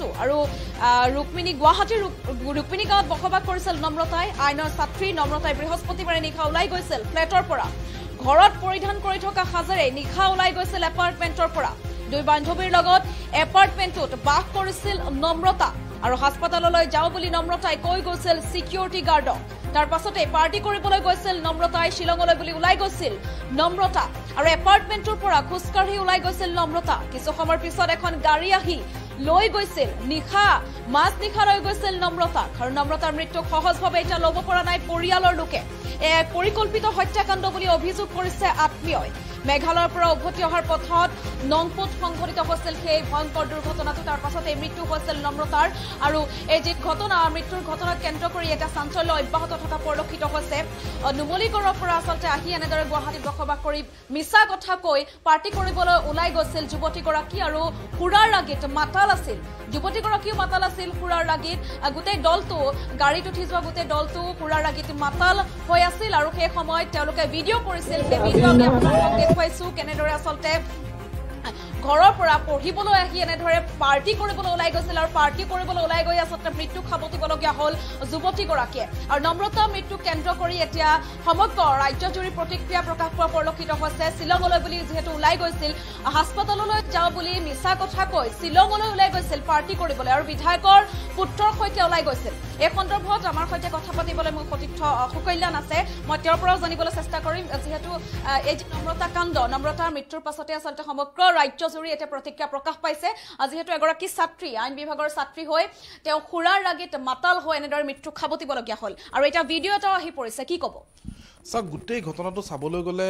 গাঁৱতো আৰু গুৱাহাটীৰ ৰুক্মিণী গাঁৱত বসবাস কৰিছিল নম্ৰতাই আইনৰ ছাত্ৰী নম্ৰতাই বৃহস্পতিবাৰে নিশা ওলাই গৈছিল ফ্লেটৰ পৰা ঘৰত পৰিধান কৰি থকা সাজেৰে নিশা ওলাই গৈছিল এপাৰ্টমেণ্টৰ পৰা দুই বান্ধৱীৰ লগত এপাৰ্টমেণ্টত বাস কৰিছিল নম্ৰতা আৰু হাস্পতাললৈ যাওঁ বুলি নম্ৰতাই কৈ গৈছিল সিকিউৰিটি গাৰ্ডক তাৰ পাছতে পাৰ্টি কৰিবলৈ গৈছিল নম্ৰতাই শিলঙলৈ বুলি ওলাই গৈছিল নম্ৰতা আৰু এপাৰ্টমেণ্টৰ পৰা খুচকাঢ়ি ওলাই গৈছিল নম্ৰতা কিছু সময়ৰ পিছত এখন গাড়ী আহি লৈ গৈছিল নিশা মাছ নিশা লৈ গৈছিল নম্ৰতা আৰু নম্ৰতাৰ মৃত্যুক সহজভাৱে এটা ল'ব পৰা নাই পৰিয়ালৰ লোকে এক পৰিকল্পিত হত্যাকাণ্ড বুলি অভিযোগ কৰিছে আত্মীয়ই মেঘালয়ৰ পৰা উভতি অহাৰ পথত নংপুত সংঘটিত হৈছিল সেই ভয়ংকৰ দুৰ্ঘটনাটো তাৰ পাছতে মৃত্যু হৈছিল নম্ৰতাৰ আৰু এই যি ঘটনা মৃত্যুৰ ঘটনাক কেন্দ্ৰ কৰি এটা চাঞ্চল্য অব্যাহত থকা পৰিলক্ষিত হৈছে নুমলীগড়ৰ পৰা আচলতে আহি এনেদৰে গুৱাহাটীত বসবাস কৰি মিছা কথা কৈ পাৰ্টি কৰিবলৈ ওলাই গৈছিল যুৱতীগৰাকী আৰু সুৰাৰ লাগীত মাতাল আছিল যুৱতীগৰাকীও মাতাল আছিল সুৰাৰ লাগীত গোটেই দলটো গাড়ীত উঠি যোৱা গোটেই দলটো সুৰাৰ লাগীত মাতাল হৈ আছিল আৰু সেই সময়ত তেওঁলোকে ভিডিঅ' কৰিছিল সেই ভিডিঅ' আমি আপোনালোকক দেখুৱাইছো কেনেদৰে আচলতে ঘৰৰ পৰা পঢ়িবলৈ আহি এনেদৰে পাৰ্টি কৰিবলৈ ওলাই গৈছিল আৰু পাৰ্টি কৰিবলৈ ওলাই গৈ আচলতে মৃত্যুক সাৱটিবলগীয়া হ'ল যুৱতীগৰাকীয়ে আৰু নম্ৰতা মৃত্যুক কেন্দ্ৰ কৰি এতিয়া সমগ্ৰ ৰাজ্যজুৰি প্ৰতিক্ৰিয়া প্ৰকাশ পোৱা পৰিলক্ষিত হৈছে শ্বিলঙলৈ বুলি যিহেতু ওলাই গৈছিল হাস্পতাললৈ যাওঁ বুলি মিছা কথা কৈ শ্বিলঙলৈ ওলাই গৈছিল পাৰ্টি কৰিবলৈ আৰু বিধায়কৰ পুত্ৰৰ সৈতে ওলাই গৈছিল এই সন্দৰ্ভত আমাৰ সৈতে কথা পাতিবলৈ মোৰ সতীৰ্থ সুকল্যাণ আছে মই তেওঁৰ পৰাও জানিবলৈ চেষ্টা কৰিম যিহেতু এই যে নম্ৰতা কাণ্ড নম্ৰতাৰ মৃত্যুৰ পাছতে আচলতে সমগ্ৰ ৰাজ্যজুৰি এটা প্ৰতিক্ৰিয়া প্ৰকাশ পাইছে যিহেতু এগৰাকী ছাত্ৰী আইন বিভাগৰ ছাত্ৰী হৈ তেওঁ খুৰাৰ লাগীত মাতাল হৈ এনেদৰে মৃত্যুক সাৱটিবলগীয়া হ'ল আৰু এটা ভিডিঅ' এটাও আহি পৰিছে কি ক'ব চাওক গোটেই ঘটনাটো চাবলৈ গ'লে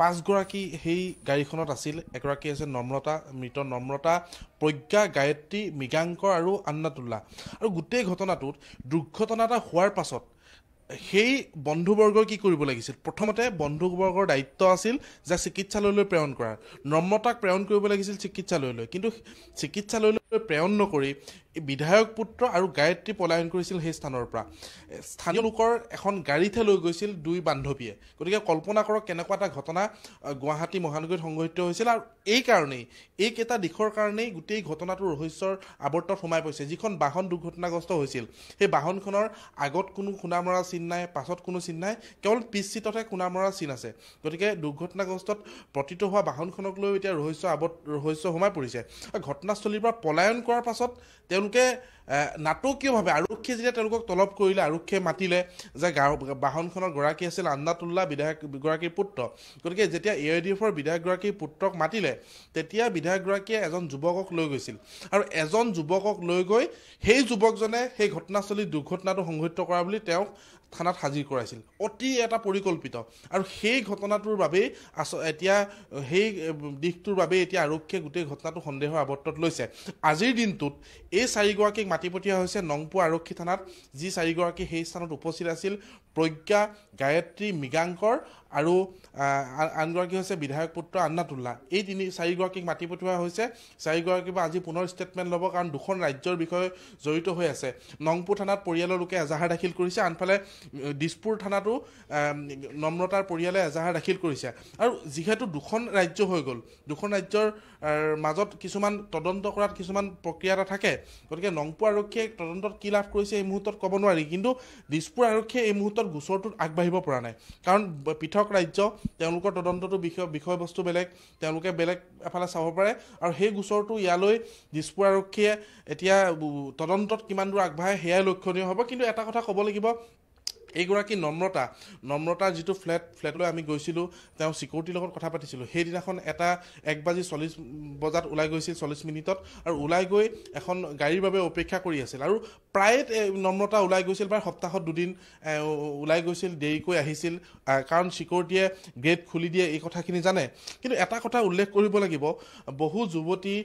5 গৰাকী সেই গাড়ীখনত আছিল এগৰাকী আছে নম্ৰতা মৃত নম্ৰতা প্ৰজ্ঞা গায়ত্ৰী মৃগাংকৰ আৰু আন্নাতুল্লাহ আৰু গোটেই ঘটনাটোত দুৰ্ঘটনা এটা হোৱাৰ পাছত সেই বন্ধুবৰ্গৰ কি কৰিব লাগিছিল প্ৰথমতে বন্ধুবৰ্গৰ দায়িত্ব আছিল যে চিকিৎসালয়লৈ প্ৰেৰণ কৰা নম্ৰতাক প্ৰেৰণ কৰিব লাগিছিল চিকিৎসালয়লৈ কিন্তু চিকিৎসালয়লৈ প্ৰেৰণ নকৰি বিধায়ক পুত্ৰ আৰু গায়ত্ৰী পলায়ন কৰিছিল সেই স্থানৰ পৰা স্থানীয় লোকৰ এখন গাড়ীতে লৈ গৈছিল দুই বান্ধৱীয়ে গতিকে কল্পনা কৰক কেনেকুৱা এটা ঘটনা গুৱাহাটী মহানগৰীত সংঘটিত হৈছিল আৰু এই কাৰণেই এইকেইটা দিশৰ কাৰণেই গোটেই ঘটনাটোৰ ৰহস্যৰ আৱৰ্তত সোমাই পৰিছে যিখন বাহন দুৰ্ঘটনাগ্ৰস্ত হৈছিল সেই বাহনখনৰ আগত কোনো খুনা মৰা চিন নাই পাছত কোনো চিন নাই কেৱল পিছ চিটতে খুনা মৰা চিন আছে গতিকে দুৰ্ঘটনাগ্ৰস্তত পতিত হোৱা বাহনখনক লৈ এতিয়া ৰহস্য সোমাই পৰিছে ঘটনাস্থলীৰ পৰা পলায়ন কৰাৰ পাছত তেওঁলোকে নাটকীয়ভাৱে আৰক্ষীয়ে যেতিয়া তেওঁলোকক তলব কৰিলে আৰক্ষীয়ে মাতিলে যে বাহনখনৰ গৰাকী আছিল আন্নাতুল্লাহ বিধায়কগৰাকীৰ পুত্ৰ গতিকে যেতিয়া AIDFৰ বিধায়কগৰাকীৰ পুত্ৰক মাতিলে তেতিয়া বিধায়কগৰাকীয়ে এজন যুৱকক লৈ গৈছিল আৰু এজন যুৱকক লৈ গৈ সেই যুৱকজনে সেই ঘটনাস্থলীত দুৰ্ঘটনাটো সংঘটিত কৰা বুলি তেওঁক থানাত হাজিৰ কৰাইছিল অতি এটা পৰিকল্পিত আৰু সেই ঘটনাটোৰ বাবেই এতিয়া সেই দিশটোৰ বাবে এতিয়া আৰক্ষীয়ে গোটেই ঘটনাটো সন্দেহৰ আৱৰ্তত লৈছে আজিৰ দিনটোত এই 4 গৰাকীক মাতি পঠিওৱা হৈছে নংপু আৰক্ষী থানাত যি 4 গৰাকী সেই স্থানত উপস্থিত আছিল প্ৰজ্ঞা গায়ত্ৰী মৃগাংকৰ আৰু আনগৰাকী হৈছে বিধায়ক পুত্ৰ আন্নাতুল্লাহ এই 4 গৰাকীক মাতি পঠিওৱা হৈছে 4 গৰাকীৰ পৰা আজি পুনৰ ষ্টেটমেণ্ট ল'ব কাৰণ দুখন ৰাজ্যৰ বিষয়ে জড়িত হৈ আছে নংপু থানাত পৰিয়ালৰ লোকে এজাহাৰ দাখিল কৰিছে আনফালে দিছপুৰ থানাতো নম্ৰতাৰ পৰিয়ালে এজাহাৰ দাখিল কৰিছে আৰু যিহেতু দুখন ৰাজ্য হৈ গ'ল দুখন ৰাজ্যৰ মাজত কিছুমান তদন্ত কৰাত কিছুমান প্ৰক্ৰিয়া এটা থাকে গতিকে নংপু আৰক্ষীয়ে তদন্তত কি লাভ কৰিছে এই মুহূৰ্তত ক'ব নোৱাৰি কিন্তু দিছপুৰ আৰক্ষীয়ে এই মুহূৰ্তত গোচৰটোত আগবাঢ়িব পৰা নাই কাৰণ পৃথক ৰাজ্য তেওঁলোকৰ তদন্তটো বিষয়বস্তু বেলেগ তেওঁলোকে বেলেগ এফালে চাব পাৰে আৰু সেই গোচৰটো ইয়ালৈ দিছপুৰ আৰক্ষীয়ে এতিয়া তদন্তত কিমান দূৰ আগবাঢ়ে সেয়াই লক্ষণীয় হ'ব কিন্তু এটা কথা ক'ব লাগিব এইগৰাকী নম্ৰতাৰ যিটো ফ্লেটলৈ আমি গৈছিলোঁ তেওঁ চিকিউৰিটিৰ লগত কথা পাতিছিলোঁ সেইদিনাখন 1:40 বজাত ওলাই গৈছিল 40 মিনিটত আৰু ওলাই গৈ এখন গাড়ীৰ বাবে অপেক্ষা কৰি আছিল আৰু প্ৰায় নম্ৰতা ওলাই গৈছিল প্ৰায় সপ্তাহত 2 দিন ওলাই গৈছিল দেৰিকৈ আহিছিল কাৰণ চিকিউৰিটিয়ে গেট খুলি দিয়ে এই কথাখিনি জানে কিন্তু এটা কথা উল্লেখ কৰিব লাগিব বহু যুৱতী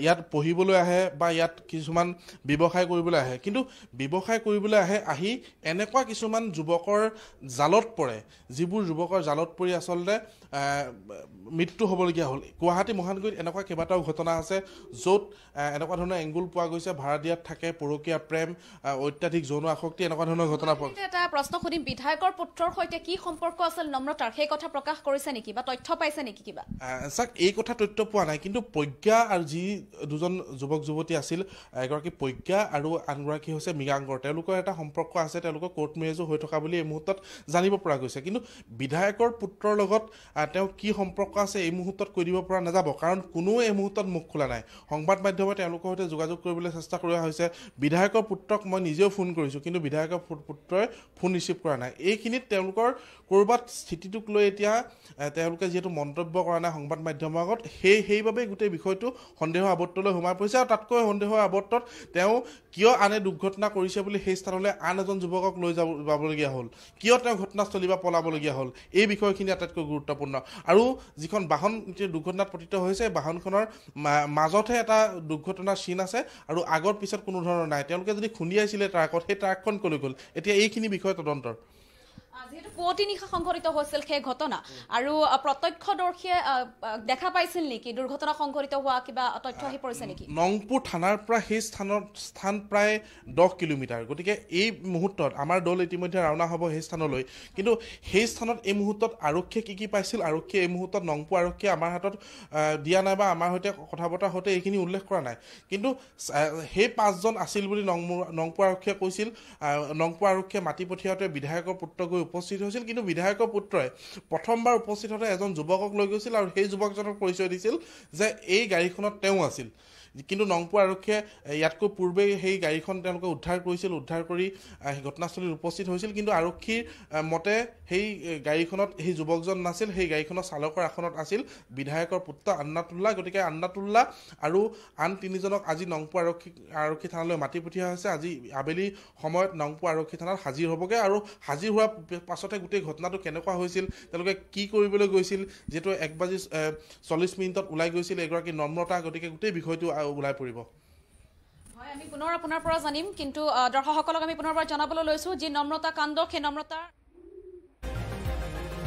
ইয়াত পঢ়িবলৈ আহে বা ইয়াত কিছুমান ব্যৱসায় কৰিবলৈ আহে কিন্তু ব্যৱসায় কৰিবলৈ আহি এনেকুৱা কিছুমান যুৱকৰ জালত পৰে, যিবোৰ যুৱকৰ জালত পৰি আচলতে মৃত্যু হ'বলগীয়া হ'ল। গুৱাহাটী মহানগৰীত এনেকুৱা কেইবাটাও ঘটনা আছে য'ত এনেকুৱা ধৰণৰ এংগুল পোৱা গৈছে, ভাড়া দিয়াত থাকে, পৰকীয়া প্ৰেম, অত্যাধিক যৌন আসক্তি, এনেকুৱা ধৰণৰ ঘটনা পোৱা গৈছে। এটা প্ৰশ্ন সুধিম, বিধায়কৰ পুত্ৰৰ সৈতে কি সম্পৰ্ক আছিল নম্ৰতাৰ, সেই কথা প্ৰকাশ কৰিছে নেকি বা তথ্য পাইছে নেকি কিবা? চাওক, এই কথা তথ্য পোৱা নাই, কিন্তু প্ৰজ্ঞা আৰু যি দুজন যুৱক যুৱতী আছিল, এগৰাকী প্ৰজ্ঞা আৰু আনগৰাকী হৈছে মৃগাংকৰ, তেওঁলোকৰ এটা সম্পৰ্ক আছে, তেওঁলোকৰ কোৰ্ট মেৰেজো হৈ থকা বুলি এই মুহূৰ্তত জানিব পৰা গৈছে। কিন্তু বিধায়কৰ পুত্ৰৰ লগত তেওঁ কি সম্পৰ্ক আছে এই মুহূৰ্তত কৈ দিব পৰা নাযাব, কাৰণ কোনোৱে এই মুহূৰ্তত মুখ খোলা নাই। সংবাদ মাধ্যমে তেওঁলোকৰ সৈতে যোগাযোগ কৰিবলৈ চেষ্টা কৰা হৈছে। বিধায়কৰ পুত্ৰক মই নিজেও ফোন কৰিছোঁ, কিন্তু বিধায়কৰ পুত্ৰই ফোন ৰিচিভ কৰা নাই। এইখিনিত তেওঁলোকৰ ক'ৰবাত স্থিতিটোক লৈ এতিয়া তেওঁলোকে যিহেতু মন্তব্য কৰা নাই সংবাদ মাধ্যমৰ আগত, সেইবাবেই গোটেই বিষয়টো সন্দেহৰ আৱৰ্তলৈ সোমাই পৰিছে। আৰু তাতকৈ সন্দেহৰ আৱৰ্তত তেওঁ কিয় আনে দুৰ্ঘটনা কৰিছে বুলি সেই স্থানলৈ আন এজন যুৱকক লৈ যাবলগীয়া হ'ল, কিয় তেওঁ ঘটনাস্থলীৰ পৰা পলাবলগীয়া হ'ল, এই বিষয়খিনি আটাইতকৈ গুৰুত্বপূৰ্ণ। আৰু যিখন বাহন দুৰ্ঘটনাত পতিত হৈছে, বাহনখনৰ মাজতহে এটা দুৰ্ঘটনাৰ চিন আছে আৰু আগৰ পিছত কোনো ধৰণৰ নাই। তেওঁলোকে যদি খুন্দিয়াইছিলে ট্ৰাকত, সেই ট্ৰাকখন ক'লৈ গ'ল, এতিয়া এইখিনি বিষয় তদন্তৰ। যিহেতু পুৱতি নিশা সংঘটিত হৈছিল সেই ঘটনা, আৰু প্ৰত্যক্ষদৰ্শীয়ে দেখা পাইছিল নেকি দুৰ্ঘটনা সংঘটিত হোৱা, কিবা তথ্য আহি পৰিছে নেকি? নংপুৰ থানাৰ পৰা সেই স্থান প্ৰায় 10 কিলোমিটাৰ, গতিকে এই মুহূৰ্তত আমাৰ দল ইতিমধ্যে ৰাওনা হ'ব সেই স্থানলৈ। কিন্তু সেই স্থানত এই মুহূৰ্তত আৰক্ষীয়ে কি পাইছিল, আৰক্ষীয়ে এই মুহূৰ্তত নংপুৰ আৰক্ষীয়ে আমাৰ হাতত দিয়া নাই বা আমাৰ সৈতে কথা বতৰা হওঁতে এইখিনি উল্লেখ কৰা নাই। কিন্তু সেই 5জন আছিল বুলি নংপুৰ আৰক্ষীয়ে কৈছিল। নংপুৰ আৰক্ষীয়ে মাতি পঠিয়াওঁতে বিধায়কৰ পুত্ৰ গৈ উপস্থিত হৈছিল, কিন্তু বিধায়কৰ পুত্ৰই প্ৰথমবাৰ উপস্থিত হওঁতে এজন যুৱকক লৈ গৈছিল আৰু সেই যুৱকজনক পৰিচয় দিছিল যে এই গাড়ীখনত তেওঁ আছিল। কিন্তু নংপুৰ আৰক্ষীয়ে ইয়াতকৈ পূৰ্বেই সেই গাড়ীখন তেওঁলোকে উদ্ধাৰ কৰিছিল, উদ্ধাৰ কৰি ঘটনাস্থলীত উপস্থিত হৈছিল। কিন্তু আৰক্ষীৰ মতে সেই গাড়ীখনত সেই যুৱকজন নাছিল, সেই গাড়ীখনৰ চালকৰ আসনত আছিল বিধায়কৰ পুত্ৰ আন্নাতুল্লাহ। গতিকে আন্নাতুল্লাহ আৰু আন 3জনক আজি নংপুৰ আৰক্ষী থানালৈ মাতি পঠিওৱা হৈছে। আজি আবেলি সময়ত নংপুৰ আৰক্ষী থানাত হাজিৰ হ'বগৈ, আৰু হাজিৰ হোৱাৰ পাছতে গোটেই ঘটনাটো কেনেকুৱা হৈছিল, তেওঁলোকে কি কৰিবলৈ গৈছিল, যিহেতু 1:40 ওলাই গৈছিল এগৰাকী নম্ৰতা, গতিকে গোটেই বিষয়টো ওলাই পৰিব। হয়, আমি পুনৰ আপোনাৰ পৰা জানিম, কিন্তু দৰ্শকসকলক আমি পুনৰবাৰ জানাবলৈ লৈছোঁ যি নম্ৰতা কাণ্ড, সেই নম্ৰতাৰ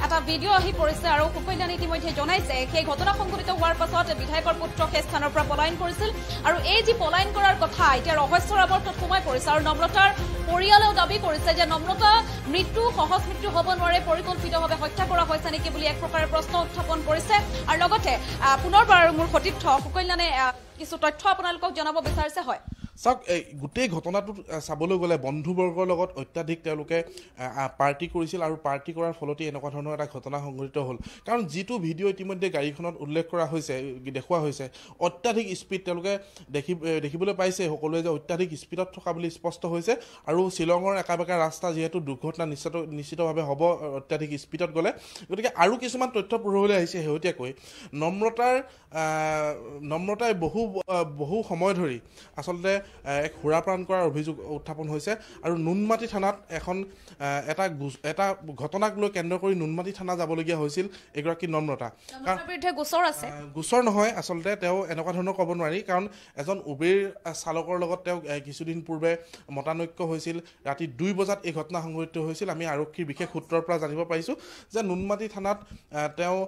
এটা ভিডিঅ' আহি পৰিছে, আৰু সুকন্যাই ইতিমধ্যে জনাইছে সেই ঘটনা সংঘটিত হোৱাৰ পাছত বিধায়কৰ পুত্ৰ সেই স্থানৰ পৰা পলায়ন কৰিছিল, আৰু এই যি পলায়ন কৰাৰ কথা এতিয়া ৰহস্যৰ আৱৰ্তত সোমাই পৰিছে। আৰু নম্ৰতাৰ পৰিয়ালেও দাবী কৰিছে যে নম্ৰতা সহজ মৃত্যু হ'ব নোৱাৰে, পৰিকল্পিতভাৱে হত্যা কৰা হৈছে নেকি বুলি এক প্ৰকাৰে প্ৰশ্ন উত্থাপন কৰিছে। আৰু লগতে পুনৰবাৰ মোৰ সতীৰ্থ সুকন্যাই কিছু তথ্য আপোনালোকক জনাব বিচাৰিছে। হয়, চাওক, এই গোটেই ঘটনাটোত চাবলৈ গ'লে বন্ধুবৰ্গৰ লগত অত্যাধিক তেওঁলোকে পাৰ্টি কৰিছিল, আৰু পাৰ্টি কৰাৰ ফলতেই এনেকুৱা ধৰণৰ এটা ঘটনা সংঘটিত হ'ল। কাৰণ যিটো ভিডিঅ' ইতিমধ্যে গাড়ীখনত উল্লেখ কৰা হৈছে, দেখুওৱা হৈছে, অত্যাধিক স্পীড তেওঁলোকে দেখিবলৈ পাইছে সকলোৱে যে অত্যাধিক স্পীডত থকা বুলি স্পষ্ট হৈছে। আৰু শ্বিলঙৰ একাবেকা ৰাস্তা, যিহেতু দুৰ্ঘটনা নিশ্চিতভাৱে হ'ব অত্যাধিক স্পীডত গ'লে। গতিকে আৰু কিছুমান তথ্য পোহৰলৈ আহিছে শেহতীয়াকৈ। নম্ৰতাই বহু সময় ধৰি আচলতে এক সুৰাপান কৰাৰ অভিযোগ উত্থাপন হৈছে, আৰু নুনমাটি থানাত এটা ঘটনাক লৈ কেন্দ্ৰ কৰি নুনমাটি থানা যাবলগীয়া হৈছিল এগৰাকী নম্ৰতা। গোচৰ নহয়, আচলতে তেওঁ এনেকুৱা ধৰণৰ ক'ব নোৱাৰি, কাৰণ এজন উবেৰ চালকৰ লগত তেওঁ কিছুদিন পূৰ্বে মতানৈক্য হৈছিল। ৰাতি 2 বজাত এই ঘটনা সংঘটিত হৈছিল। আমি আৰক্ষীৰ বিশেষ সূত্ৰৰ পৰা জানিব পাৰিছোঁ যে নুনমাটি থানাত তেওঁ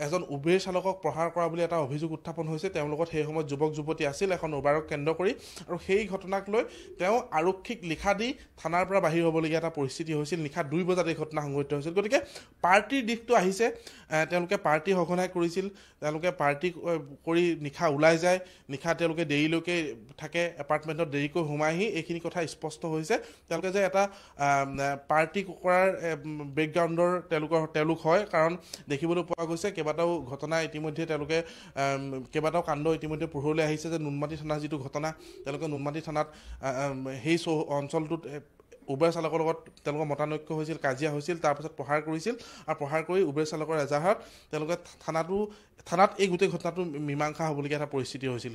এজন উবেৰ চালকক প্ৰহাৰ কৰা বুলি এটা অভিযোগ উত্থাপন হৈছে। তেওঁৰ লগত সেই সময়ত যুৱক যুৱতী আছিল এখন উবাৰক কেন্দ্ৰ কৰি, আৰু সেই ঘটনাক লৈ তেওঁ আৰক্ষীক লিখা দি থানাৰ পৰা বাহিৰ হ'বলগীয়া এটা পৰিস্থিতি হৈছিল। নিশা 2 বজাত এই ঘটনা সংঘটিত হৈছিল। গতিকে পাৰ্টিৰ দিশটো আহিছে, তেওঁলোকে পাৰ্টি সঘনাই কৰিছিল, তেওঁলোকে পাৰ্টি কৰি নিশা ওলাই যায়, নিশা তেওঁলোকে দেৰিলৈকে থাকে, এপাৰ্টমেণ্টত দেৰিকৈ সোমাই আহি এইখিনি কথা স্পষ্ট হৈছে। তেওঁলোকে যে এটা পাৰ্টি কৰাৰ বেকগ্ৰাউণ্ডৰ তেওঁলোক হয়, কাৰণ দেখিবলৈ পোৱা গৈছে কেইবাটাও ঘটনা ইতিমধ্যে কেইবাটাও কাণ্ড ইতিমধ্যে পোহৰলৈ আহিছে যে নুনমাটি থানাৰ যিটো ঘটনা, তেওঁলোকে নুনমাটি থানাত সেই অঞ্চলটোত উবেৰ চালকৰ লগত তেওঁলোকৰ মতানৈক্য হৈছিল, কাজিয়া হৈছিল, তাৰপিছত প্ৰহাৰ কৰিছিল, আৰু প্ৰহাৰ কৰি উবেৰ চালকৰ এজাহাৰত তেওঁলোকে থানাত এই গোটেই ঘটনাটো মীমাংসা হ'বলগীয়া এটা পৰিস্থিতি হৈছিল।